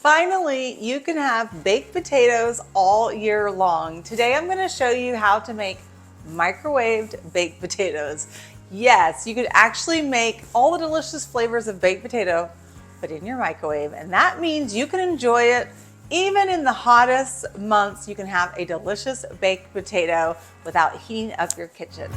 Finally, you can have baked potatoes all year long. Today I'm going to show you how to make microwaved baked potatoes. Yes, you could actually make all the delicious flavors of baked potato, but in your microwave, and that means you can enjoy it even in the hottest months. You can have a delicious baked potato without heating up your kitchen.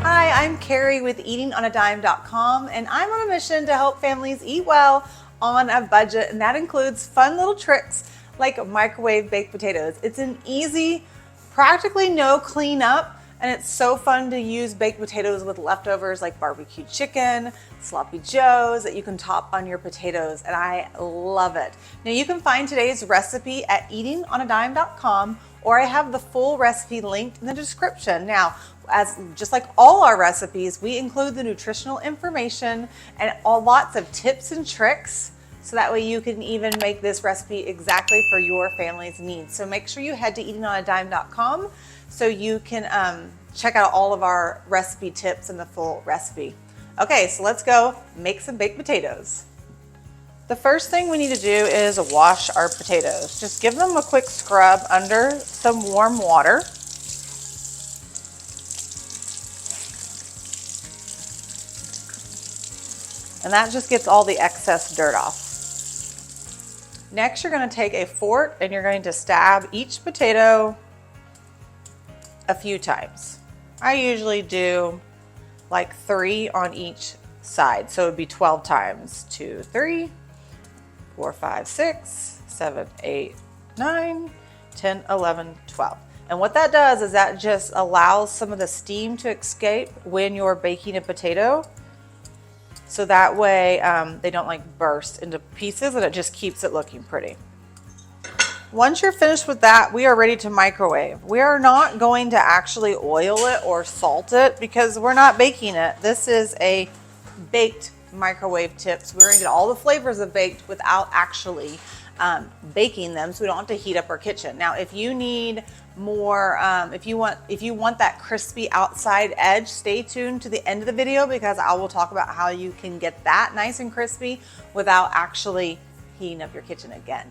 Hi, I'm Carrie with eatingonadime.com, and I'm on a mission to help families eat well on a budget, and that includes fun little tricks like microwave baked potatoes. It's an easy, practically no cleanup, and it's so fun to use baked potatoes with leftovers like barbecue chicken, sloppy joes that you can top on your potatoes, and I love it. Now you can find today's recipe at eatingonadime.com, or I have the full recipe linked in the description. Now, just like all our recipes, we include the nutritional information and lots of tips and tricks, so that way you can even make this recipe exactly for your family's needs. So make sure you head to eatingonadime.com so you can check out all of our recipe tips and the full recipe. Okay, so let's go make some baked potatoes. The first thing we need to do is wash our potatoes. Just give them a quick scrub under some warm water. And that just gets all the excess dirt off. Next, you're going to take a fork and you're going to stab each potato a few times. I usually do like 3 on each side, so it would be 12 times. 2, 3, 4, 5, 6, 7, 8, 9, 10, 11, 12. And what that does is that just allows some of the steam to escape when you're baking a potato. So that way they don't like burst into pieces, and it just keeps it looking pretty. Once you're finished with that, we are ready to microwave. We are not going to actually oil it or salt it because we're not baking it. This is a baked microwave tips. We're going to get all the flavors of baked without actually baking them, so we don't have to heat up our kitchen. Now, if you need more, if you want that crispy outside edge, stay tuned to the end of the video because I will talk about how you can get that nice and crispy without actually heating up your kitchen again.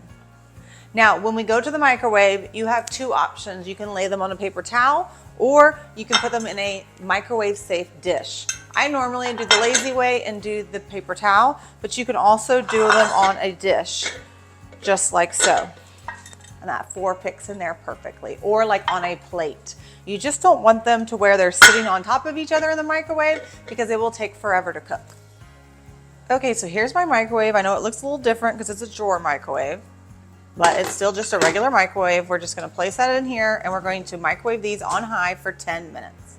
Now, when we go to the microwave, you have 2 options. You can lay them on a paper towel, or you can put them in a microwave safe dish. I normally do the lazy way and do the paper towel, but you can also do them on a dish, just like so. And that 4 picks in there perfectly, or like on a plate. You just don't want them to where they're sitting on top of each other in the microwave because it will take forever to cook. Okay, so here's my microwave. I know it looks a little different because it's a drawer microwave, but it's still just a regular microwave. We're just gonna place that in here and we're going to microwave these on high for 10 minutes.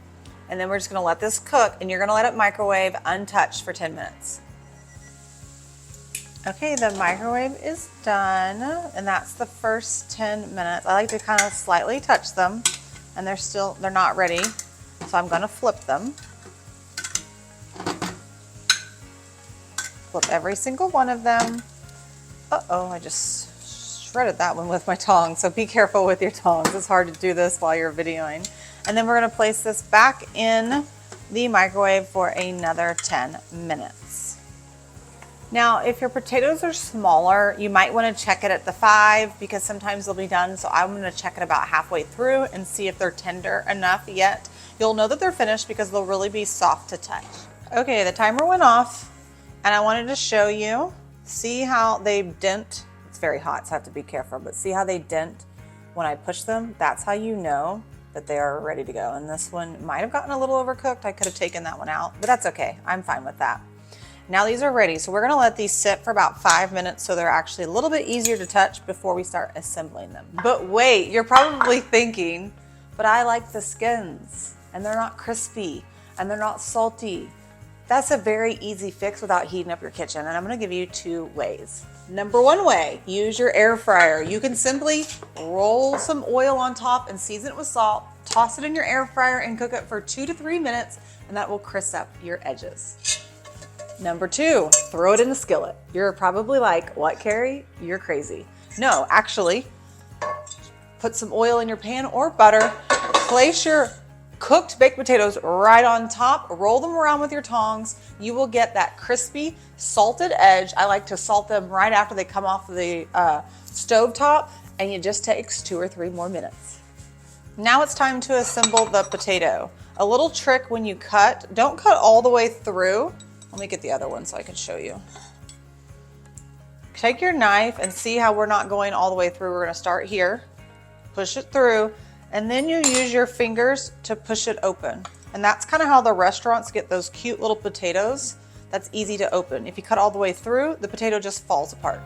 And then we're just gonna let this cook, and you're gonna let it microwave untouched for 10 minutes. Okay, the microwave is done, and that's the first 10 minutes. I like to kind of slightly touch them, and they're not ready, so I'm gonna flip them. Flip every single one of them. Uh-oh, I just shredded that one with my tongs, so be careful with your tongs. It's hard to do this while you're videoing. And then we're gonna place this back in the microwave for another 10 minutes. Now, if your potatoes are smaller, you might want to check it at the 5 because sometimes they'll be done. So I'm going to check it about halfway through and see if they're tender enough yet. You'll know that they're finished because they'll really be soft to touch. Okay, the timer went off, and I wanted to show you, see how they dent. It's very hot, so I have to be careful, but see how they dent when I push them? That's how you know that they are ready to go. And this one might have gotten a little overcooked. I could have taken that one out, but that's okay. I'm fine with that. Now these are ready, so we're gonna let these sit for about 5 minutes so they're actually a little bit easier to touch before we start assembling them. But wait, you're probably thinking, but I like the skins, and they're not crispy, and they're not salty. That's a very easy fix without heating up your kitchen, and I'm gonna give you 2 ways. Number 1 way, use your air fryer. You can simply roll some oil on top and season it with salt, toss it in your air fryer and cook it for 2 to 3 minutes, and that will crisp up your edges. Number 2, throw it in the skillet. You're probably like, what, Carrie? You're crazy. No, actually, put some oil in your pan or butter, place your cooked baked potatoes right on top. Roll them around with your tongs. You will get that crispy salted edge. I like to salt them right after they come off the stove top, and it just takes 2 or 3 more minutes. Now it's time to assemble the potato. A little trick when you cut, don't cut all the way through. Let me get the other one so I can show you. Take your knife and see how we're not going all the way through. We're gonna start here, push it through, and then you use your fingers to push it open. And that's kind of how the restaurants get those cute little potatoes. That's easy to open. If you cut all the way through, the potato just falls apart.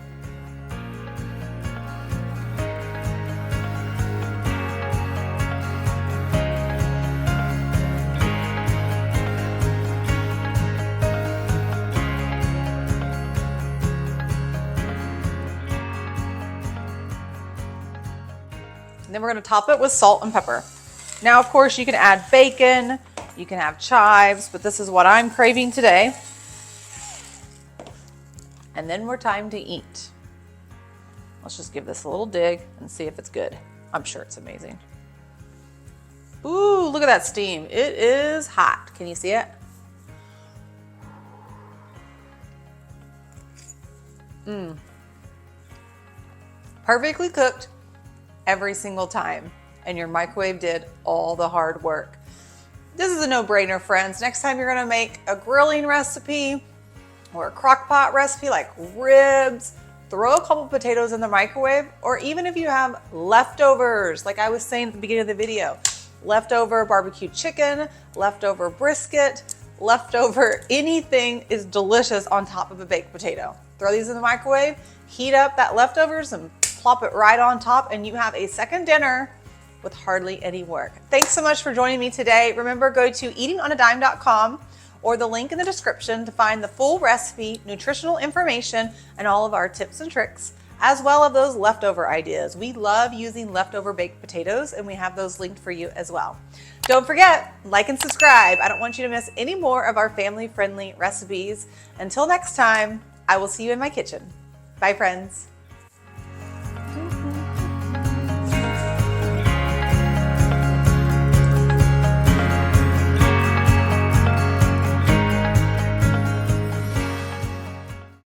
And then we're gonna top it with salt and pepper. Now, of course, you can add bacon, you can have chives, but this is what I'm craving today. And then we're time to eat. Let's just give this a little dig and see if it's good. I'm sure it's amazing. Ooh, look at that steam. It is hot. Can you see it? Perfectly cooked every single time, and your microwave did all the hard work. This is a no-brainer, friends. Next time you're gonna make a grilling recipe or a crock pot recipe like ribs, throw a couple potatoes in the microwave, or even if you have leftovers, like I was saying at the beginning of the video, leftover barbecue chicken, leftover brisket, leftover anything is delicious on top of a baked potato. Throw these in the microwave, heat up that leftovers and plop it right on top, and you have a second dinner with hardly any work. Thanks so much for joining me today. Remember, go to eatingonadime.com or the link in the description to find the full recipe, nutritional information, and all of our tips and tricks, as well as those leftover ideas. We love using leftover baked potatoes, and we have those linked for you as well. Don't forget, like and subscribe. I don't want you to miss any more of our family-friendly recipes. Until next time, I will see you in my kitchen. Bye, friends.